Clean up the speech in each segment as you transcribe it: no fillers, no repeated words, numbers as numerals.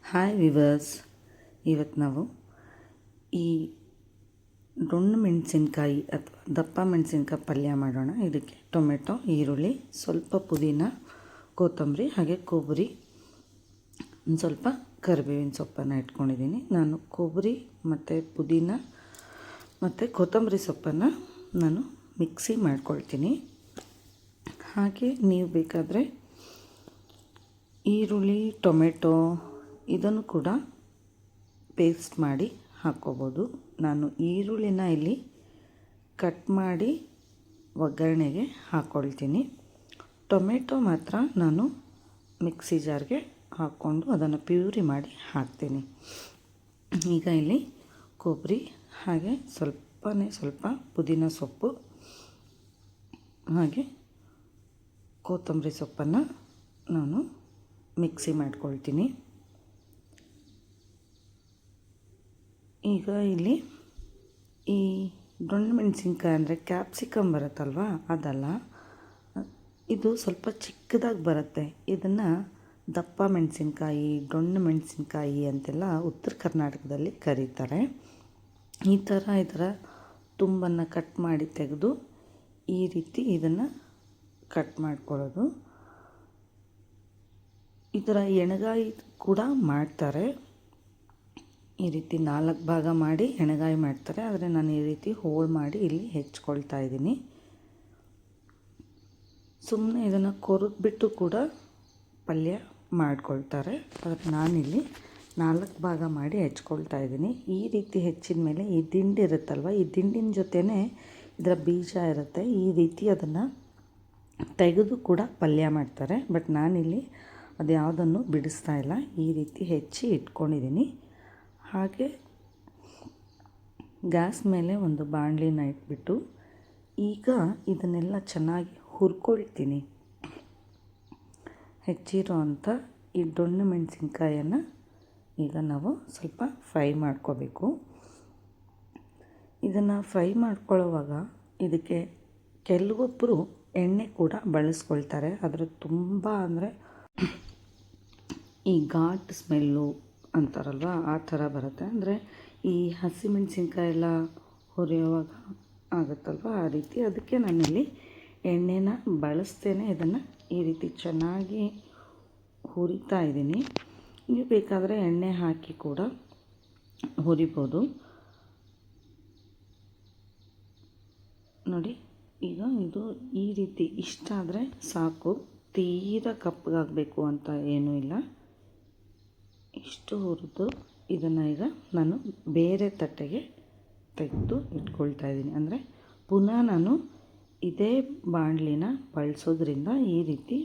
Hi viewers, ಇವತ್ತು ನಾವು ಈ ಡೊಣ್ಣು ಮೆಣಸಿನ್ಕಾಯಿ ಅಥವಾ ದಪ್ಪ ಮೆಣಸಿನ್ಕಾಯಿ ಪಲ್ಯ ಮಾಡೋಣ. ಇದಕ್ಕೆ ಟೊಮೆಟೊ, ಈರುಳ್ಳಿ, ಸ್ವಲ್ಪ ಪುದೀನ, ಕೊತ್ತಂಬರಿ, ಹಾಗೆ ಕೊಬ್ಬರಿ, ಒಂದು ಸ್ವಲ್ಪ ಕರಿಬೇವಿನ ಸೊಪ್ಪನ್ನು ಇಟ್ಕೊಂಡಿದ್ದೀನಿ. ನಾನು ಕೊಬ್ಬರಿ ಮತ್ತು ಪುದೀನ ಮತ್ತು ಕೊತ್ತಂಬರಿ ಸೊಪ್ಪನ್ನು ನಾನು ಮಿಕ್ಸಿ ಮಾಡ್ಕೊಳ್ತೀನಿ. ಹಾಗೆ ನೀವು ಬೇಕಾದರೆ ಈರುಳ್ಳಿ, ಟೊಮೆಟೊ ಇದನ್ನು ಕೂಡ ಪೇಸ್ಟ್ ಮಾಡಿ ಹಾಕ್ಕೋಬೋದು. ನಾನು ಈರುಳ್ಳಿನ ಇಲ್ಲಿ ಕಟ್ ಮಾಡಿ ಒಗ್ಗರಣೆಗೆ ಹಾಕ್ಕೊಳ್ತೀನಿ. ಟೊಮೆಟೊ ಮಾತ್ರ ನಾನು ಮಿಕ್ಸಿ ಜಾರ್ಗೆ ಹಾಕ್ಕೊಂಡು ಅದನ್ನು ಪ್ಯೂರಿ ಮಾಡಿ ಹಾಕ್ತೀನಿ. ಈಗ ಇಲ್ಲಿ ಕೊಬ್ಬರಿ ಹಾಗೆ ಸ್ವಲ್ಪ ಪುದೀನ ಸೊಪ್ಪು ಹಾಗೆ ಕೊತ್ತಂಬರಿ ಸೊಪ್ಪನ್ನು ನಾನು ಮಿಕ್ಸಿ ಮಾಡ್ಕೊಳ್ತೀನಿ. ಈಗ ಇಲ್ಲಿ ಈ ಡೊಣ್ಣು ಮೆಣಸಿನ್ಕಾಯಿ ಅಂದರೆ ಕ್ಯಾಪ್ಸಿಕಮ್ ಬರುತ್ತಲ್ವ, ಅದಲ್ಲ, ಇದು ಸ್ವಲ್ಪ ಚಿಕ್ಕದಾಗಿ ಬರುತ್ತೆ. ಇದನ್ನು ದಪ್ಪ ಮೆಣಸಿನ್ಕಾಯಿ, ಡೊಣ್ಣು ಮೆಣಸಿನ್ಕಾಯಿ ಅಂತೆಲ್ಲ ಉತ್ತರ ಕರ್ನಾಟಕದಲ್ಲಿ ಕರೀತಾರೆ. ಇದರ ತುಂಬನ್ನು ಕಟ್ ಮಾಡಿ ತೆಗೆದು ಈ ರೀತಿ ಇದನ್ನು ಕಟ್ ಮಾಡ್ಕೊಳ್ಳೋದು. ಇದರ ಎಣ್ಣೆಗಾಯಿ ಕೂಡ ಮಾಡ್ತಾರೆ. ಈ ರೀತಿ 4 ಭಾಗ ಮಾಡಿ ಎಣ್ಣೆಗಾಯಿ ಮಾಡ್ತಾರೆ. ಆದರೆ ನಾನು ಈ ರೀತಿ ಹೋಳು ಮಾಡಿ ಇಲ್ಲಿ ಹೆಚ್ಕೊಳ್ತಾ ಇದ್ದೀನಿ. ಸುಮ್ಮನೆ ಇದನ್ನು ಕೊರೆದ್ಬಿಟ್ಟು ಕೂಡ ಪಲ್ಯ ಮಾಡ್ಕೊಳ್ತಾರೆ. ಆದರೆ ನಾನಿಲ್ಲಿ 4 ಭಾಗ ಮಾಡಿ ಹೆಚ್ಕೊಳ್ತಾ ಇದ್ದೀನಿ. ಈ ರೀತಿ ಹೆಚ್ಚಿದ ಮೇಲೆ ಈ ದಿಂಡು ಇರುತ್ತಲ್ವ, ಈ ದಿಂಡಿನ ಜೊತೆನೇ ಇದರ ಬೀಜ ಇರುತ್ತೆ. ಈ ರೀತಿ ಅದನ್ನು ತೆಗೆದು ಕೂಡ ಪಲ್ಯ ಮಾಡ್ತಾರೆ. ಬಟ್ ನಾನಿಲ್ಲಿ ಅದು ಯಾವುದನ್ನು ಬಿಡಿಸ್ತಾ ಇಲ್ಲ. ಈ ರೀತಿ ಹೆಚ್ಚಿ ಇಟ್ಕೊಂಡಿದ್ದೀನಿ. ಹಾಗೆ ಗ್ಯಾಸ್ ಮೇಲೆ ಒಂದು ಬಾಣಲಿನ ಇಟ್ಬಿಟ್ಟು ಈಗ ಇದನ್ನೆಲ್ಲ ಚೆನ್ನಾಗಿ ಹುರ್ಕೊಳ್ತೀನಿ. ಹೆಚ್ಚಿರೋ ಅಂಥ ಈ ಡೊಣ್ಣು ಮೆಣಸಿನ್ಕಾಯನ್ನು ಈಗ ನಾವು ಸ್ವಲ್ಪ ಫ್ರೈ ಮಾಡ್ಕೋಬೇಕು. ಇದನ್ನು ಫ್ರೈ ಮಾಡ್ಕೊಳ್ಳೋವಾಗ ಇದಕ್ಕೆ ಕೆಲವೊಬ್ಬರು ಎಣ್ಣೆ ಕೂಡ ಬಳಸ್ಕೊಳ್ತಾರೆ. ಆದರೆ ತುಂಬ ಅಂದರೆ ಈ ಘಾಟ್ ಸ್ಮೆಲ್ಲು ಅಂತಾರಲ್ವ, ಆ ಥರ ಬರುತ್ತೆ. ಅಂದರೆ ಈ ಹಸಿಮೆಣಸಿನ್ಕಾಯಿ ಎಲ್ಲ ಹುರಿಯುವಾಗ ಆಗುತ್ತಲ್ವ, ಆ ರೀತಿ. ಅದಕ್ಕೆ ನಾನಿಲ್ಲಿ ಎಣ್ಣೆನ ಬಳಸ್ತೇನೆ ಇದನ್ನು ಈ ರೀತಿ ಚೆನ್ನಾಗಿ ಹುರಿತಾ ಇದ್ದೀನಿ. ನೀವು ಬೇಕಾದರೆ ಎಣ್ಣೆ ಹಾಕಿ ಕೂಡ ಹುರಿಬೋದು. ನೋಡಿ, ಈಗ ಇದು ಈ ರೀತಿ ಇಷ್ಟ ಆದರೆ ಸಾಕು. ತೀರಾ ಕಪ್ಪಗಾಗಬೇಕು ಅಂತ ಏನೂ ಇಲ್ಲ. ಇಷ್ಟು ಹುರಿದು ಇದನ್ನು ಈಗ ನಾನು ಬೇರೆ ತಟ್ಟೆಗೆ ತೆಗೆದು ಇಟ್ಕೊಳ್ತಾ ಇದ್ದೀನಿ. ಅಂದರೆ ಪುನಃ ನಾನು ಇದೇ ಬಾಣಲಿನ ಬಳಸೋದ್ರಿಂದ ಈ ರೀತಿ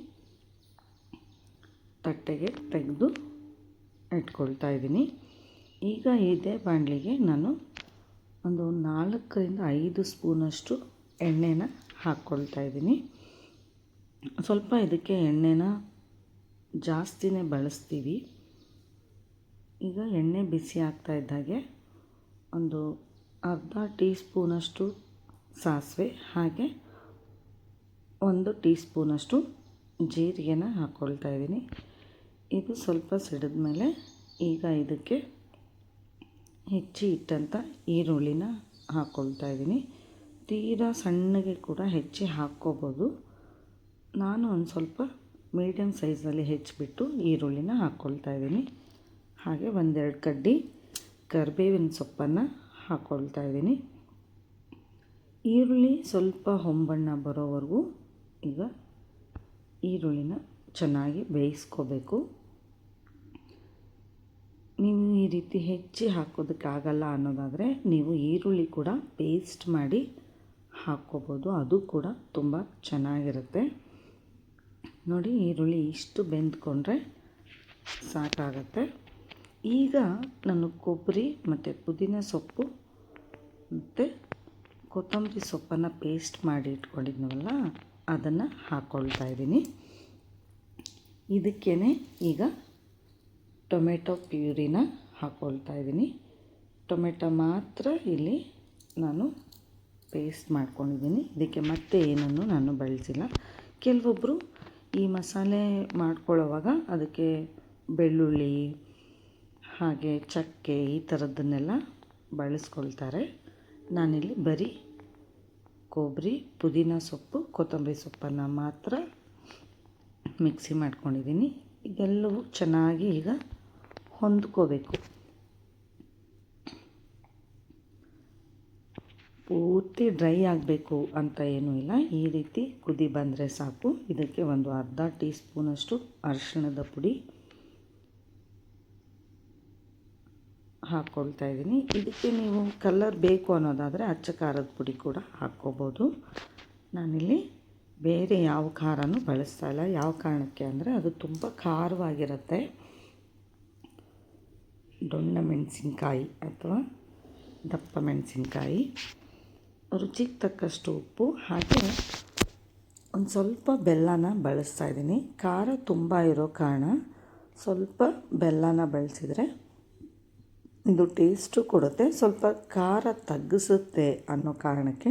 ತಟ್ಟೆಗೆ ತೆಗೆದು ಇಟ್ಕೊಳ್ತಾ ಇದ್ದೀನಿ. ಈಗ ಇದೇ ಬಾಣಲಿಗೆ ನಾನು ಒಂದು 4ರಿಂದ 5 ಸ್ಪೂನಷ್ಟು ಎಣ್ಣೆನ ಹಾಕ್ಕೊಳ್ತಾ ಇದ್ದೀನಿ. ಸ್ವಲ್ಪ ಇದಕ್ಕೆ ಎಣ್ಣೆನ ಜಾಸ್ತಿನೇ ಬಳಸ್ತೀವಿ. ಈಗ ಎಣ್ಣೆ ಬಿಸಿ ಆಗ್ತಾ ಇದ್ದಾಗೆ ಒಂದು ಅರ್ಧ ಟೀ ಸ್ಪೂನಷ್ಟು ಸಾಸಿವೆ ಹಾಗೆ 1 ಟೀ ಸ್ಪೂನಷ್ಟು ಜೀರಿಗೆನ ಹಾಕ್ಕೊಳ್ತಾ ಇದ್ದೀನಿ. ಇದು ಸ್ವಲ್ಪ ಸಿಡಿದ ಮೇಲೆ ಈಗ ಇದಕ್ಕೆ ಹೆಚ್ಚಿ ಇಟ್ಟಂಥ ಈರುಳ್ಳಿನ ಹಾಕ್ಕೊಳ್ತಾ ಇದ್ದೀನಿ. ತೀರಾ ಸಣ್ಣಗೆ ಕೂಡ ಹೆಚ್ಚಿ ಹಾಕ್ಕೋಬೋದು. ನಾನು ಒಂದು ಸ್ವಲ್ಪ ಮೀಡಿಯಮ್ ಸೈಜಲ್ಲಿ ಹೆಚ್ಚಿಬಿಟ್ಟು ಈರುಳ್ಳಿನ ಹಾಕ್ಕೊಳ್ತಾ ಇದ್ದೀನಿ. ಹಾಗೆ 1-2 ಕಡ್ಡಿ ಕರಿಬೇವಿನ ಸೊಪ್ಪನ್ನು ಹಾಕ್ಕೊಳ್ತಾ ಇದ್ದೀನಿ. ಈರುಳ್ಳಿ ಸ್ವಲ್ಪ ಹೊಂಬಣ್ಣ ಬರೋವರೆಗೂ ಈಗ ಈರುಳ್ಳಿನ ಚೆನ್ನಾಗಿ ಬೇಯಿಸ್ಕೋಬೇಕು. ನೀವು ಈ ರೀತಿ ಹೆಚ್ಚಿ ಹಾಕೋದಕ್ಕಾಗಲ್ಲ ಅನ್ನೋದಾದರೆ ನೀವು ಈರುಳ್ಳಿ ಕೂಡ ಪೇಸ್ಟ್ ಮಾಡಿ ಹಾಕ್ಕೋಬೋದು. ಅದು ಕೂಡ ತುಂಬ ಚೆನ್ನಾಗಿರುತ್ತೆ. ನೋಡಿ, ಈರುಳ್ಳಿ ಇಷ್ಟು ಬೆಂದ್ಕೊಂಡ್ರೆ ಸಾಕಾಗತ್ತೆ. ಈಗ ನಾನು ಕೊಬ್ಬರಿ ಮತ್ತು ಪುದೀನ ಸೊಪ್ಪು ಮತ್ತು ಕೊತ್ತಂಬರಿ ಸೊಪ್ಪನ್ನು ಪೇಸ್ಟ್ ಮಾಡಿ ಇಟ್ಕೊಂಡಿದ್ನವಲ್ಲ, ಅದನ್ನು ಹಾಕ್ಕೊಳ್ತಾ ಇದ್ದೀನಿ. ಇದಕ್ಕೇ ಈಗ ಟೊಮೆಟೊ ಪ್ಯೂರಿನ ಹಾಕ್ಕೊಳ್ತಾ ಇದ್ದೀನಿ. ಟೊಮೆಟೊ ಮಾತ್ರ ಇಲ್ಲಿ ನಾನು ಪೇಸ್ಟ್ ಮಾಡ್ಕೊಂಡಿದ್ದೀನಿ. ಇದಕ್ಕೆ ಮತ್ತೆ ಏನನ್ನು ನಾನು ಬಳಸಿಲ್ಲ. ಕೆಲವೊಬ್ಬರು ಈ ಮಸಾಲೆ ಮಾಡ್ಕೊಳ್ಳೋವಾಗ ಅದಕ್ಕೆ ಬೆಳ್ಳುಳ್ಳಿ ಹಾಗೆ ಚಕ್ಕೆ ಈ ಥರದ್ದನ್ನೆಲ್ಲ ಬಳಸ್ಕೊಳ್ತಾರೆ. ನಾನಿಲ್ಲಿ ಬರೀ ಕೊಬ್ಬರಿ, ಪುದೀನ ಸೊಪ್ಪು, ಕೊತ್ತಂಬರಿ ಸೊಪ್ಪನ್ನು ಮಾತ್ರ ಮಿಕ್ಸಿ ಮಾಡ್ಕೊಂಡಿದ್ದೀನಿ. ಇದೆಲ್ಲವೂ ಚೆನ್ನಾಗಿ ಈಗ ಹೊಂದ್ಕೋಬೇಕು. ಪೂರ್ತಿ ಡ್ರೈ ಆಗಬೇಕು ಅಂತ ಏನೂ ಇಲ್ಲ. ಈ ರೀತಿ ಕುದಿ ಬಂದರೆ ಸಾಕು. ಇದಕ್ಕೆ ಒಂದು ಅರ್ಧ ಟೀ ಸ್ಪೂನಷ್ಟು ಅರಿಶಿಣದ ಪುಡಿ ಹಾಕ್ಕೊಳ್ತಾ ಇದ್ದೀನಿ. ಇದಕ್ಕೆ ನೀವು ಕಲರ್ ಬೇಕು ಅನ್ನೋದಾದರೆ ಅಚ್ಚ ಖಾರದ ಪುಡಿ ಕೂಡ ಹಾಕ್ಕೋಬೋದು. ನಾನಿಲ್ಲಿ ಬೇರೆ ಯಾವ ಖಾರನೂ ಬಳಸ್ತಾ ಇಲ್ಲ. ಯಾವ ಕಾರಣಕ್ಕೆ ಅಂದರೆ ಅದು ತುಂಬ ಖಾರವಾಗಿರುತ್ತೆ. ದೊಣ್ಣೆ ಮೆಣಸಿನ್ಕಾಯಿ ಅಥವಾ ದಪ್ಪ ಮೆಣಸಿನ್ಕಾಯಿ, ರುಚಿಗೆ ತಕ್ಕಷ್ಟು ಉಪ್ಪು, ಹಾಗೆ ಒಂದು ಸ್ವಲ್ಪ ಬೆಲ್ಲನ ಬಳಸ್ತಾ ಇದ್ದೀನಿ. ಖಾರ ತುಂಬ ಇರೋ ಕಾರಣ ಸ್ವಲ್ಪ ಬೆಲ್ಲನ ಬಳಸಿದರೆ ಇದು ಟೇಸ್ಟು ಕೊಡುತ್ತೆ, ಸ್ವಲ್ಪ ಖಾರ ತಗ್ಗಿಸುತ್ತೆ ಅನ್ನೋ ಕಾರಣಕ್ಕೆ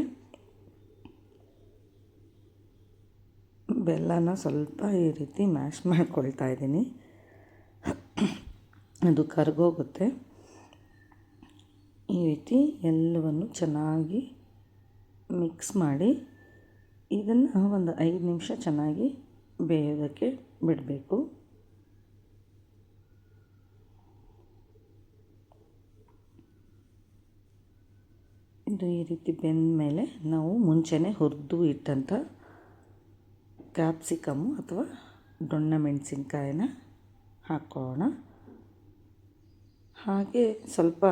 ಬೆಲ್ಲನ ಸ್ವಲ್ಪ ಈ ರೀತಿ ಮ್ಯಾಶ್ ಮಾಡ್ಕೊಳ್ತಾ ಇದ್ದೀನಿ. ಅದು ಕರಗೋಗುತ್ತೆ. ಈ ರೀತಿ ಎಲ್ಲವನ್ನು ಚೆನ್ನಾಗಿ ಮಿಕ್ಸ್ ಮಾಡಿ ಇದನ್ನು ಒಂದು 5 ನಿಮಿಷ ಚೆನ್ನಾಗಿ ಬೇಯೋದಕ್ಕೆ ಬಿಡಬೇಕು. ಇದು ಈ ರೀತಿ ಬೆಂದ ಮೇಲೆ ನಾವು ಮುಂಚೆನೇ ಹುರಿದು ಇಟ್ಟಂಥ ಕ್ಯಾಪ್ಸಿಕಮ್ಮು ಅಥವಾ ದೊಣ್ಣೆ ಮೆಣಸಿನ್ಕಾಯಿನ ಹಾಕೋಣ. ಹಾಗೆ ಸ್ವಲ್ಪ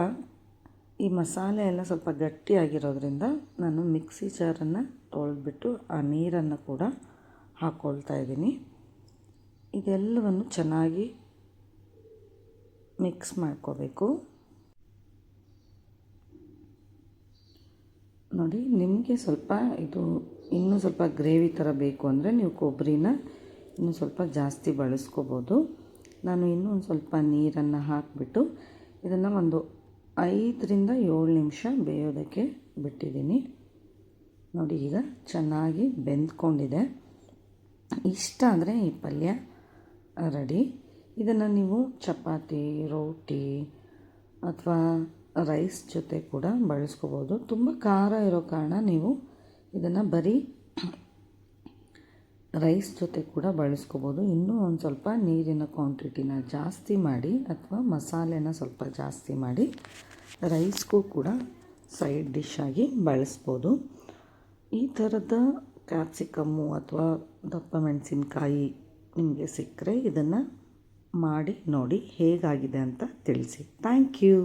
ಈ ಮಸಾಲೆ ಎಲ್ಲ ಸ್ವಲ್ಪ ಗಟ್ಟಿಯಾಗಿರೋದ್ರಿಂದ ನಾನು ಮಿಕ್ಸಿ ಜಾರನ್ನು ತೊಳೆದ್ಬಿಟ್ಟು ಆ ನೀರನ್ನು ಕೂಡ ಹಾಕ್ಕೊಳ್ತಾ ಇದ್ದೀನಿ. ಇದೆಲ್ಲವನ್ನು ಚೆನ್ನಾಗಿ ಮಿಕ್ಸ್ ಮಾಡ್ಕೋಬೇಕು. ನೋಡಿ, ನಿಮಗೆ ಸ್ವಲ್ಪ ಇದು ಇನ್ನೂ ಸ್ವಲ್ಪ ಗ್ರೇವಿ ಥರ ಬೇಕು ಅಂದರೆ ನೀವು ಕೊಬ್ಬರಿನ ಇನ್ನೂ ಸ್ವಲ್ಪ ಜಾಸ್ತಿ ಬಳಸ್ಕೋಬೋದು. ನಾನು ಇನ್ನೂ ಒಂದು ಸ್ವಲ್ಪ ನೀರನ್ನು ಹಾಕಿಬಿಟ್ಟು ಇದನ್ನು ಒಂದು 5ರಿಂದ 7 ನಿಮಿಷ ಬೇಯೋದಕ್ಕೆ ಬಿಟ್ಟಿದ್ದೀನಿ. ನೋಡಿ, ಈಗ ಚೆನ್ನಾಗಿ ಬೆಂದ್ಕೊಂಡಿದೆ. ಇಷ್ಟ ಅಂದರೆ ಈ ಪಲ್ಯ ರೆಡಿ. ಇದನ್ನು ನೀವು ಚಪಾತಿ, ರೋಟಿ ಅಥವಾ ರೈಸ್ ಜೊತೆ ಕೂಡ ಬಳಸ್ಕೋಬೋದು. ತುಂಬ ಖಾರ ಇರೋ ಕಾರಣ ನೀವು ಇದನ್ನು ಬರೀ ರೈಸ್ ಜೊತೆ ಕೂಡ ಬಳಸ್ಕೋಬೋದು. ಇನ್ನೂ ಒಂದು ಸ್ವಲ್ಪ ನೀರಿನ ಕ್ವಾಂಟಿಟಿನ ಜಾಸ್ತಿ ಮಾಡಿ ಅಥವಾ ಮಸಾಲೆನ ಸ್ವಲ್ಪ ಜಾಸ್ತಿ ಮಾಡಿ ರೈಸ್ಗೂ ಕೂಡ ಸೈಡ್ ಡಿಶ್ ಆಗಿ ಬಳಸ್ಬೋದು. ಈ ಥರದ ಕ್ಯಾಪ್ಸಿಕಮ್ಮು ಅಥವಾ ದಪ್ಪ ಮೆಣಸಿನ್ಕಾಯಿ ನಿಮಗೆ ಸಿಕ್ಕರೆ ಇದನ್ನು ಮಾಡಿ ನೋಡಿ, ಹೇಗಾಗಿದೆ ಅಂತ ತಿಳಿಸಿ. Thank you.